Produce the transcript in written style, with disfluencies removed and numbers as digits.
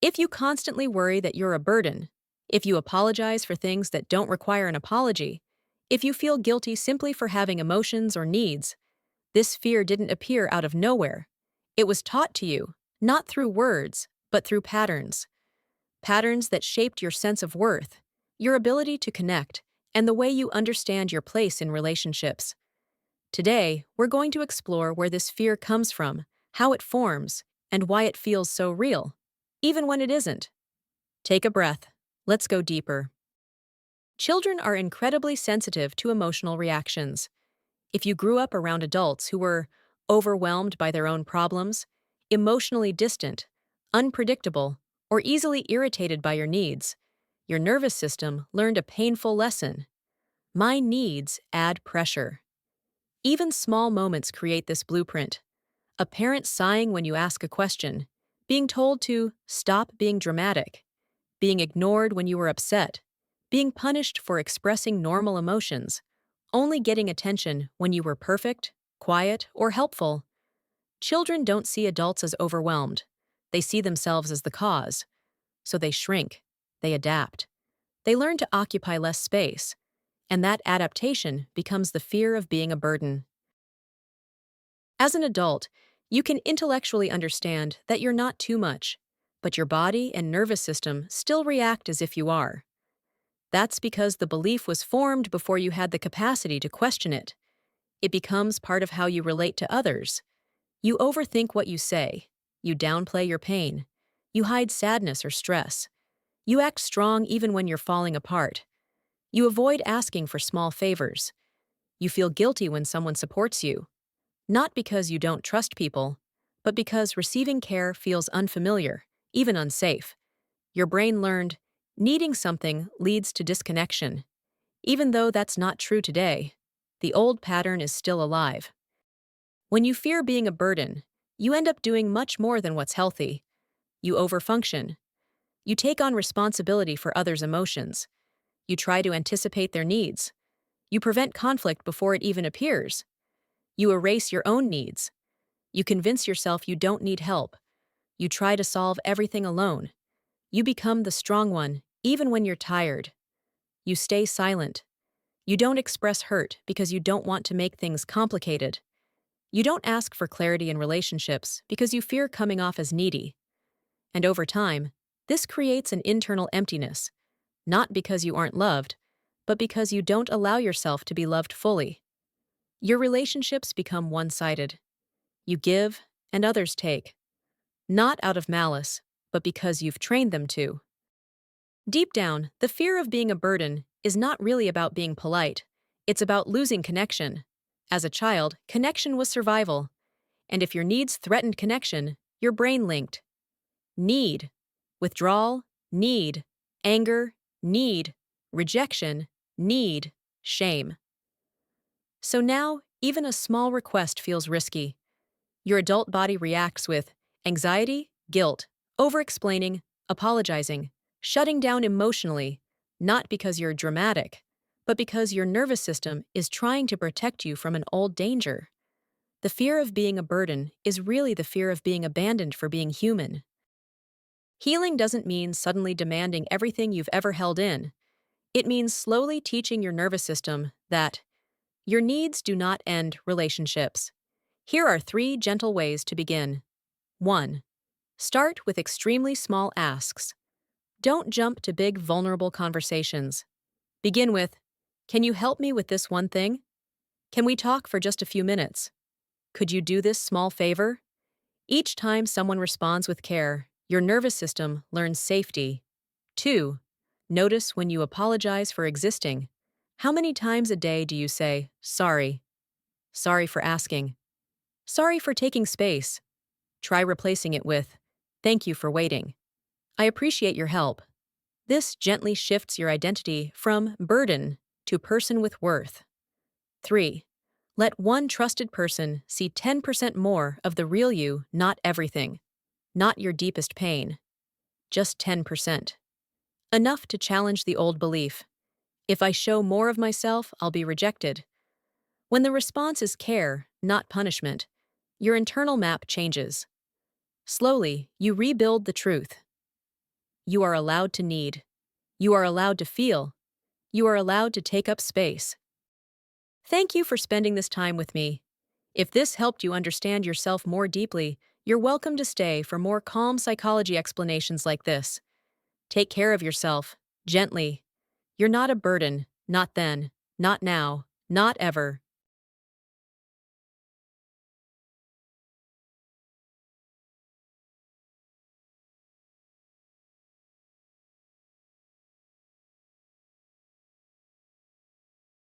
If you constantly worry that you're a burden, if you apologize for things that don't require an apology, if you feel guilty simply for having emotions or needs, this fear didn't appear out of nowhere. It was taught to you, not through words, but through patterns. Patterns that shaped your sense of worth, your ability to connect, and the way you understand your place in relationships. Today, we're going to explore where this fear comes from, how it forms, and why it feels so real, even when it isn't. Take a breath. Let's go deeper. Children are incredibly sensitive to emotional reactions. If you grew up around adults who were overwhelmed by their own problems, emotionally distant, unpredictable, or easily irritated by your needs, your nervous system learned a painful lesson. My needs add pressure. Even small moments create this blueprint. A parent sighing when you ask a question, being told to stop being dramatic, being ignored when you were upset, being punished for expressing normal emotions, only getting attention when you were perfect, quiet, or helpful. Children don't see adults as overwhelmed. They see themselves as the cause. So they shrink. They adapt. They learn to occupy less space. And that adaptation becomes the fear of being a burden. As an adult, you can intellectually understand that you're not too much, but your body and nervous system still react as if you are. That's because the belief was formed before you had the capacity to question it. It becomes part of how you relate to others. You overthink what you say. You downplay your pain. You hide sadness or stress. You act strong even when you're falling apart. You avoid asking for small favors. You feel guilty when someone supports you. Not because you don't trust people, but because receiving care feels unfamiliar, even unsafe. Your brain learned, needing something leads to disconnection. Even though that's not true today, the old pattern is still alive. When you fear being a burden, you end up doing much more than what's healthy. You overfunction. You take on responsibility for others' emotions. You try to anticipate their needs. You prevent conflict before it even appears. You erase your own needs. You convince yourself you don't need help. You try to solve everything alone. You become the strong one, even when you're tired. You stay silent. You don't express hurt because you don't want to make things complicated. You don't ask for clarity in relationships because you fear coming off as needy. And over time, this creates an internal emptiness, not because you aren't loved, but because you don't allow yourself to be loved fully. Your relationships become one-sided. You give, and others take. Not out of malice, but because you've trained them to. Deep down, the fear of being a burden is not really about being polite. It's about losing connection. As a child, connection was survival. And if your needs threatened connection, your brain linked. Need, withdrawal, need, anger, need, rejection, need, shame. So now, even a small request feels risky. Your adult body reacts with anxiety, guilt, over-explaining, apologizing, shutting down emotionally, not because you're dramatic, but because your nervous system is trying to protect you from an old danger. The fear of being a burden is really the fear of being abandoned for being human. Healing doesn't mean suddenly demanding everything you've ever held in. It means slowly teaching your nervous system that your needs do not end relationships. Here are 3 gentle ways to begin. 1. Start with extremely small asks. Don't jump to big, vulnerable conversations. Begin with, "Can you help me with this one thing? Can we talk for just a few minutes? Could you do this small favor?" Each time someone responds with care, your nervous system learns safety. 2. Notice when you apologize for existing. How many times a day do you say, "Sorry"? Sorry for asking. Sorry for taking space. Try replacing it with, "Thank you for waiting. I appreciate your help." This gently shifts your identity from burden to person with worth. 3. Let one trusted person see 10% more of the real you, not everything. Not your deepest pain. Just 10%. Enough to challenge the old belief. If I show more of myself, I'll be rejected. When the response is care, not punishment, your internal map changes. Slowly, you rebuild the truth. You are allowed to need. You are allowed to feel. You are allowed to take up space. Thank you for spending this time with me. If this helped you understand yourself more deeply, you're welcome to stay for more calm psychology explanations like this. Take care of yourself, gently. You're not a burden, not then, not now, not ever.